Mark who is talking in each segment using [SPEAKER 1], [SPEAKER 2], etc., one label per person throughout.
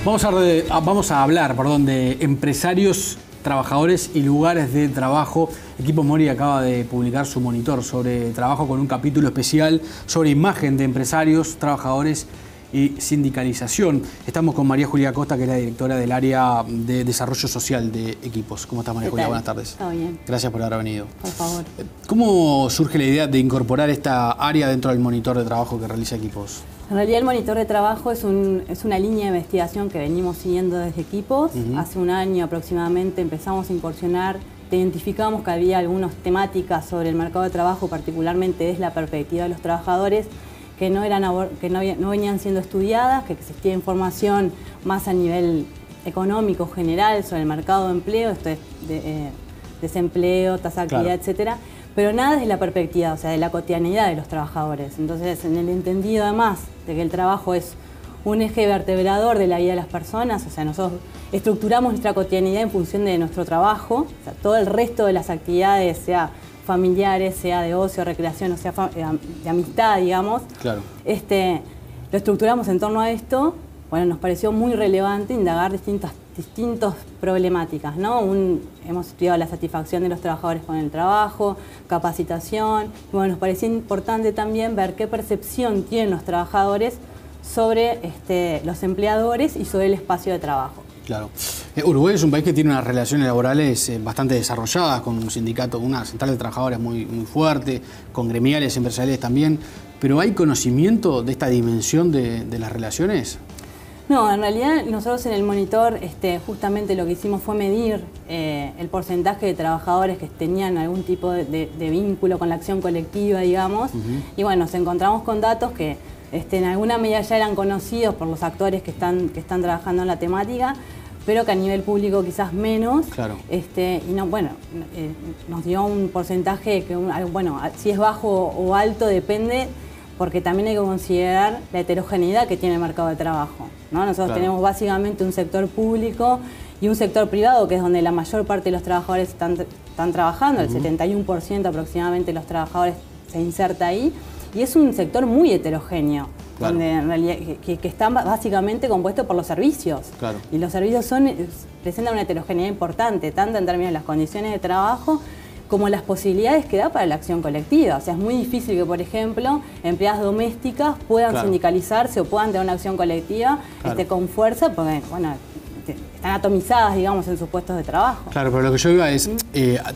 [SPEAKER 1] Vamos a hablar, de empresarios, trabajadores y lugares de trabajo. Equipo Mori acaba de publicar su monitor sobre trabajo con un capítulo especial sobre imagen de empresarios, trabajadores y sindicalización. Estamos con María Julia Costa, que es la directora del área de desarrollo social de Equipos. ¿Cómo estás, María Julia? Buenas tardes.
[SPEAKER 2] Todo bien.
[SPEAKER 1] Gracias por haber venido.
[SPEAKER 2] Por favor.
[SPEAKER 1] ¿Cómo surge la idea de incorporar esta área dentro del monitor de trabajo que realiza Equipos?
[SPEAKER 2] En realidad el monitor de trabajo es una línea de investigación que venimos siguiendo desde Equipos. Hace un año aproximadamente empezamos a incursionar, identificamos que había algunas temáticas sobre el mercado de trabajo, particularmente desde la perspectiva de los trabajadores, que no venían siendo estudiadas, que existía información más a nivel económico general sobre el mercado de empleo, esto es desempleo, tasa de actividad, etcétera, pero nada desde la perspectiva, o sea, de la cotidianidad de los trabajadores. Entonces, en el entendido además de que el trabajo es un eje vertebrador de la vida de las personas, o sea, nosotros estructuramos nuestra cotidianidad en función de nuestro trabajo, o sea, todo el resto de las actividades, sea familiares, sea de ocio, recreación, o sea, de amistad, digamos. Claro. Lo estructuramos en torno a esto. Bueno, nos pareció muy relevante indagar distintas problemáticas, ¿no? Hemos estudiado la satisfacción de los trabajadores con el trabajo, capacitación. Y bueno, nos pareció importante también ver qué percepción tienen los trabajadores sobre los empleadores y sobre el espacio de trabajo. Claro.
[SPEAKER 1] Uruguay es un país que tiene unas relaciones laborales bastante desarrolladas, con un sindicato, una central de trabajadores muy fuerte, con gremiales, empresariales también, pero ¿hay conocimiento de esta dimensión de las relaciones?
[SPEAKER 2] No, en realidad nosotros en el monitor justamente lo que hicimos fue medir el porcentaje de trabajadores que tenían algún tipo de vínculo con la acción colectiva, digamos, y bueno, nos encontramos con datos que en alguna medida ya eran conocidos por los actores que están trabajando en la temática, pero que a nivel público quizás menos. Claro. Y no, bueno, nos dio un porcentaje que, bueno, si es bajo o alto depende, porque también hay que considerar la heterogeneidad que tiene el mercado de trabajo, ¿no? Nosotros tenemos básicamente un sector público y un sector privado, que es donde la mayor parte de los trabajadores están trabajando, el 71% aproximadamente de los trabajadores se inserta ahí, y es un sector muy heterogéneo. Claro. Donde en realidad, que está básicamente compuesto por los servicios. Claro. Y los servicios presentan una heterogeneidad importante, tanto en términos de las condiciones de trabajo como las posibilidades que da para la acción colectiva. O sea, es muy difícil que, por ejemplo, empleadas domésticas puedan sindicalizarse o puedan tener una acción colectiva con fuerza, porque, bueno, están atomizadas, digamos, en sus puestos de trabajo. Claro, pero lo que yo iba es,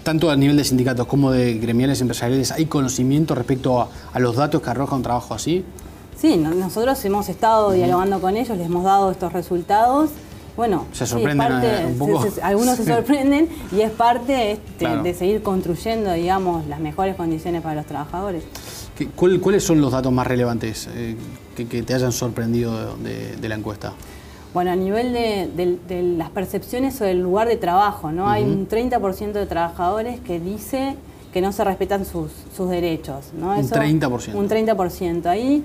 [SPEAKER 2] tanto a nivel de sindicatos como de gremiales empresariales, ¿hay conocimiento respecto a los datos que arroja un trabajo así? Sí, nosotros hemos estado dialogando con ellos, les hemos dado estos resultados. Bueno,
[SPEAKER 1] se sorprenden un poco.
[SPEAKER 2] Algunos se sorprenden y es parte de seguir construyendo, digamos, las mejores condiciones para los trabajadores.
[SPEAKER 1] ¿Cuáles son los datos más relevantes que te hayan sorprendido de la encuesta?
[SPEAKER 2] Bueno, a nivel de las percepciones sobre el lugar de trabajo, ¿no? Hay un 30% de trabajadores que dice que no se respetan sus derechos, ¿no?
[SPEAKER 1] Un 30%.
[SPEAKER 2] Un 30%.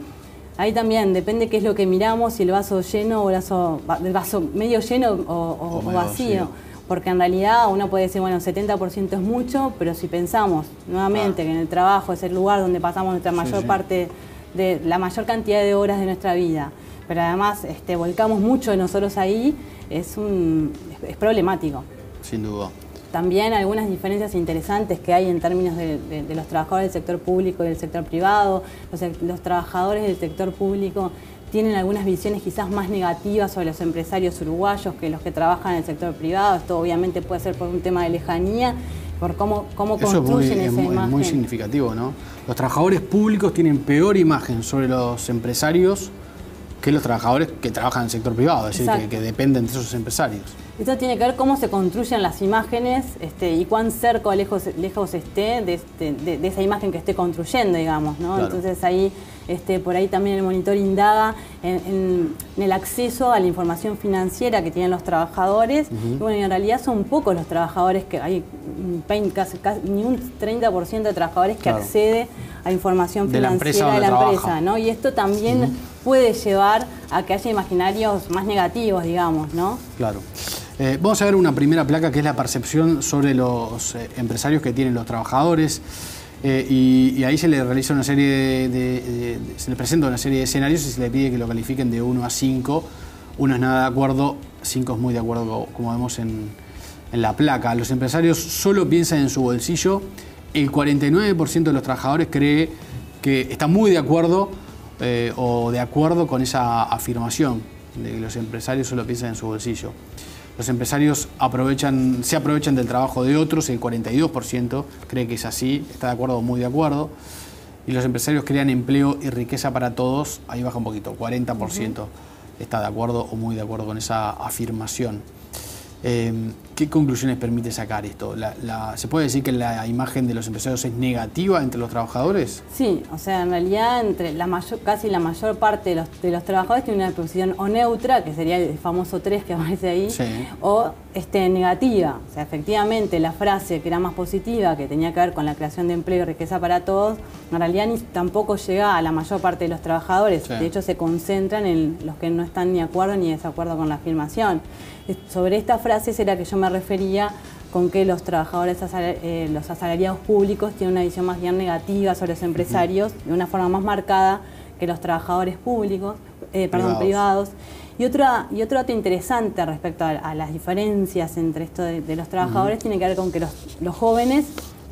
[SPEAKER 2] Ahí también depende qué es lo que miramos, si el vaso lleno o el vaso medio lleno o vacío. Porque en realidad uno puede decir, bueno, 70% es mucho, pero si pensamos nuevamente que en el trabajo es el lugar donde pasamos nuestra mayor parte, de la mayor cantidad de horas de nuestra vida, pero además volcamos mucho de nosotros ahí, es problemático.
[SPEAKER 1] Sin duda.
[SPEAKER 2] También algunas diferencias interesantes que hay en términos de los trabajadores del sector público y del sector privado. Los trabajadores del sector público tienen algunas visiones quizás más negativas sobre los empresarios uruguayos que los que trabajan en el sector privado. Esto obviamente puede ser por un tema de lejanía, por cómo construyen esa imagen.
[SPEAKER 1] Es muy significativo, ¿no? Los trabajadores públicos tienen peor imagen sobre los empresarios que los trabajadores que trabajan en el sector privado, es decir, que dependen de esos empresarios.
[SPEAKER 2] Esto tiene que ver cómo se construyen las imágenes y cuán cerca o lejos esté de esa imagen que esté construyendo, digamos, ¿no? Claro. Entonces ahí, por ahí también el monitor indaga en el acceso a la información financiera que tienen los trabajadores. Y bueno, y en realidad son pocos los trabajadores que hay, casi ni un 30% de trabajadores que accede a información financiera de la empresa, ¿no? Y esto también puede llevar a que haya imaginarios más negativos, digamos, ¿no? Claro.
[SPEAKER 1] Vamos a ver una primera placa que es la percepción sobre los empresarios que tienen los trabajadores. Y ahí se le realiza una serie se le presenta una serie de escenarios y se le pide que lo califiquen de 1 a 5 1 es nada de acuerdo, 5 es muy de acuerdo, como vemos en la placa. Los empresarios solo piensan en su bolsillo. El 49% de los trabajadores cree que está muy de acuerdo o de acuerdo con esa afirmación de que los empresarios solo piensan en su bolsillo. Los empresarios se aprovechan del trabajo de otros, el 42% cree que es así, está de acuerdo o muy de acuerdo. Y los empresarios crean empleo y riqueza para todos, ahí baja un poquito, 40% está de acuerdo o muy de acuerdo con esa afirmación. ¿Qué conclusiones permite sacar esto? ¿Se puede decir que la imagen de los empresarios es negativa entre los trabajadores?
[SPEAKER 2] Sí, o sea, en realidad casi la mayor parte de los trabajadores tiene una posición o neutra, que sería el famoso 3 que aparece ahí, sí, o negativa. O sea, efectivamente la frase que era más positiva, que tenía que ver con la creación de empleo y riqueza para todos, en realidad tampoco llega a la mayor parte de los trabajadores. Sí. De hecho, se concentran en los que no están ni de acuerdo ni desacuerdo con la afirmación. Sobre esta frase era que yo me refería con que los trabajadores, los asalariados públicos tienen una visión más bien negativa sobre los empresarios, de una forma más marcada que los trabajadores públicos, privados. Y otro dato interesante respecto a las diferencias entre esto de los trabajadores tiene que ver con que los jóvenes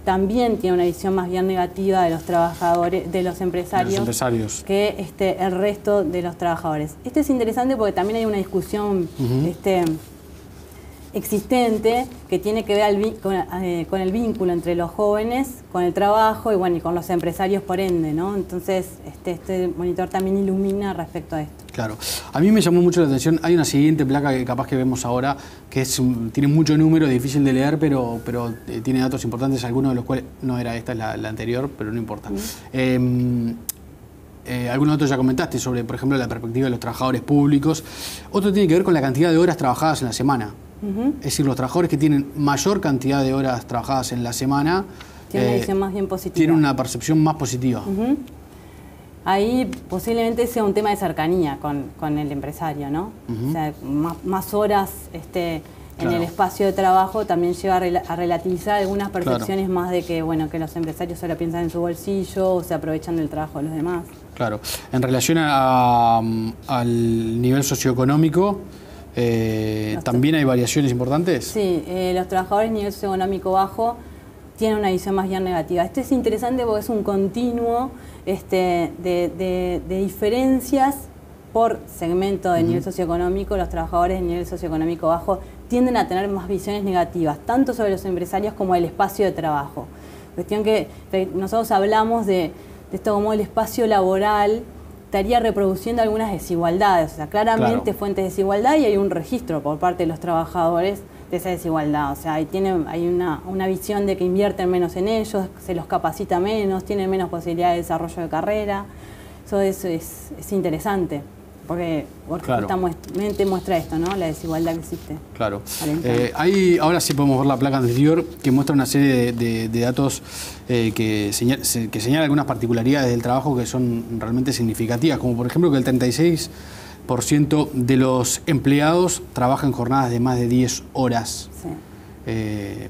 [SPEAKER 2] también tienen una visión más bien negativa de los trabajadores, de los empresarios. Que el resto de los trabajadores. Esto es interesante porque también hay una discusión existente que tiene que ver con el vínculo entre los jóvenes, con el trabajo y con los empresarios por ende, ¿no? Entonces este monitor también ilumina respecto a esto.
[SPEAKER 1] Claro. A mí me llamó mucho la atención, hay una siguiente placa que capaz que vemos ahora, que tiene mucho número, es difícil de leer, pero tiene datos importantes, algunos de los cuales, no era esta, es la anterior, pero no importa. Algunos otros ya comentaste sobre, por ejemplo, la perspectiva de los trabajadores públicos. Otro tiene que ver con la cantidad de horas trabajadas en la semana. Es decir, los trabajadores que tienen mayor cantidad de horas trabajadas en la semana
[SPEAKER 2] tienen una visión más bien positiva.
[SPEAKER 1] Tienen una percepción más positiva.
[SPEAKER 2] Ahí posiblemente sea un tema de cercanía con el empresario, ¿no? O sea, más horas en el espacio de trabajo también lleva a relativizar algunas percepciones más de que, que los empresarios solo piensan en su bolsillo o se aprovechan del trabajo de los demás. Claro.
[SPEAKER 1] En relación al nivel socioeconómico, ¿también hay variaciones importantes?
[SPEAKER 2] Sí, los trabajadores de nivel socioeconómico bajo tienen una visión más bien negativa. Esto es interesante porque es un continuo de diferencias por segmento de nivel socioeconómico. Los trabajadores de nivel socioeconómico bajo tienden a tener más visiones negativas, tanto sobre los empresarios como el espacio de trabajo. Cuestión que nosotros hablamos de esto como el espacio laboral estaría reproduciendo algunas desigualdades, o sea, claramente fuentes de desigualdad, y hay un registro por parte de los trabajadores de esa desigualdad. O sea, hay una visión de que invierten menos en ellos, se los capacita menos, tienen menos posibilidad de desarrollo de carrera. Eso es interesante, porque justamente muestra esto, ¿no? La desigualdad que existe.
[SPEAKER 1] Claro. Ahora sí podemos ver la placa anterior, que muestra una serie de datos que señala algunas particularidades del trabajo que son realmente significativas, como por ejemplo que el 36% de los empleados trabajan jornadas de más de 10 horas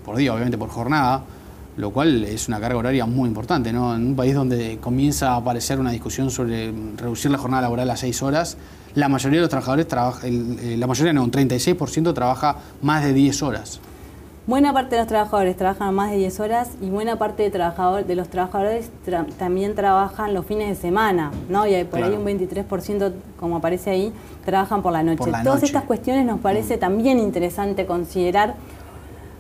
[SPEAKER 1] por día, obviamente por jornada, lo cual es una carga horaria muy importante, ¿no? En un país donde comienza a aparecer una discusión sobre reducir la jornada laboral a 6 horas, la mayoría de los trabajadores un 36% trabaja más de 10 horas.
[SPEAKER 2] Buena parte de los trabajadores trabajan más de 10 horas y buena parte de los trabajadores también trabajan los fines de semana, ¿no? Y hay por ahí un 23%, como aparece ahí, trabajan por la noche. Todas estas cuestiones nos parece también interesante considerar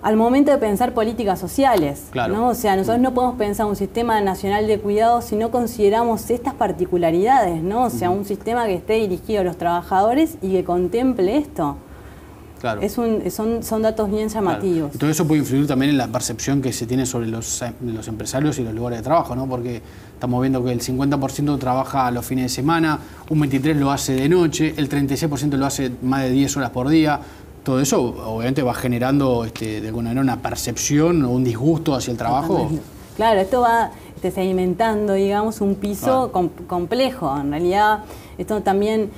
[SPEAKER 2] al momento de pensar políticas sociales, ¿no? O sea, nosotros no podemos pensar un sistema nacional de cuidados si no consideramos estas particularidades, ¿no? O sea, un sistema que esté dirigido a los trabajadores y que contemple esto. Claro. Son datos bien llamativos.
[SPEAKER 1] Y todo eso puede influir también en la percepción que se tiene sobre los empresarios y los lugares de trabajo, ¿no? Porque estamos viendo que el 50% trabaja los fines de semana, un 23% lo hace de noche, el 36% lo hace más de 10 horas por día. Todo eso obviamente va generando de alguna manera una percepción o un disgusto hacia el trabajo.
[SPEAKER 2] Claro, esto va sedimentando, digamos, un piso complejo. En realidad, esto también,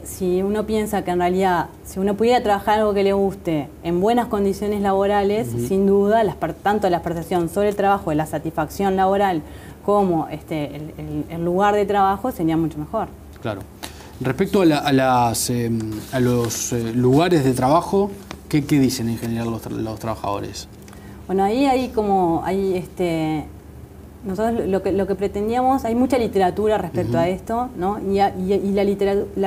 [SPEAKER 2] si uno piensa que en realidad, si uno pudiera trabajar algo que le guste en buenas condiciones laborales, sin duda, tanto la percepción sobre el trabajo, de la satisfacción laboral, como el lugar de trabajo, sería mucho mejor.
[SPEAKER 1] Claro. Respecto a los lugares de trabajo, ¿qué dicen en general los trabajadores?
[SPEAKER 2] Bueno, ahí nosotros lo que pretendíamos, hay mucha literatura respecto a esto, ¿no? Y la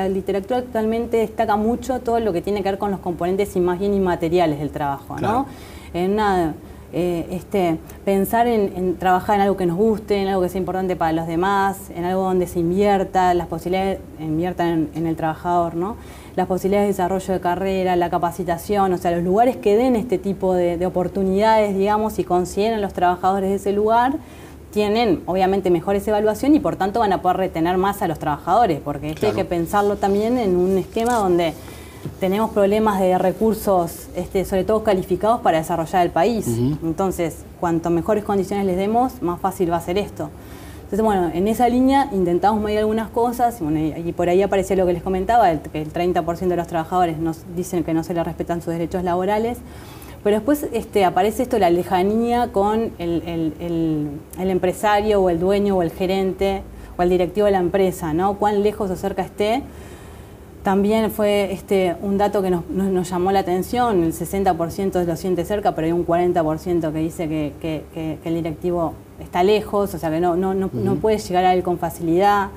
[SPEAKER 2] literatura actualmente destaca mucho todo lo que tiene que ver con los componentes más bien inmateriales del trabajo, ¿no?
[SPEAKER 1] Claro.
[SPEAKER 2] Pensar en trabajar en algo que nos guste, en algo que sea importante para los demás, en algo donde se invierta, las posibilidades inviertan en el trabajador, ¿no? Las posibilidades de desarrollo de carrera, la capacitación, o sea, los lugares que den este tipo de oportunidades, digamos, y consideren los trabajadores de ese lugar, tienen obviamente mejores evaluaciones y por tanto van a poder retener más a los trabajadores, porque esto hay que pensarlo también en un esquema donde tenemos problemas de recursos, sobre todo calificados para desarrollar el país. Entonces, cuanto mejores condiciones les demos, más fácil va a ser esto. Entonces, bueno, en esa línea intentamos medir algunas cosas, y por ahí aparecía lo que les comentaba, que el 30% de los trabajadores nos dicen que no se les respetan sus derechos laborales. Pero después aparece la lejanía con el empresario o el dueño o el gerente o el directivo de la empresa, ¿no? Cuán lejos o cerca esté. También fue un dato que nos llamó la atención, el 60% lo siente cerca, pero hay un 40% que dice que el directivo está lejos, o sea que no puede llegar a él con facilidad,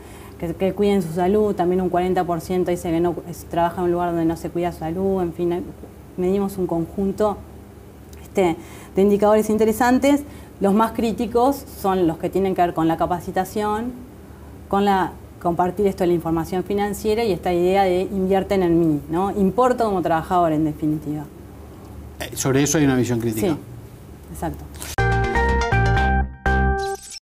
[SPEAKER 2] que cuiden su salud, también un 40% dice que no trabaja en un lugar donde no se cuida su salud, en fin, medimos un conjunto de indicadores interesantes. Los más críticos son los que tienen que ver con la capacitación, con compartir esto de la información financiera y esta idea de invierten en mí, ¿no? Importo como trabajador, en definitiva.
[SPEAKER 1] Sobre eso hay una visión crítica.
[SPEAKER 2] Sí, exacto.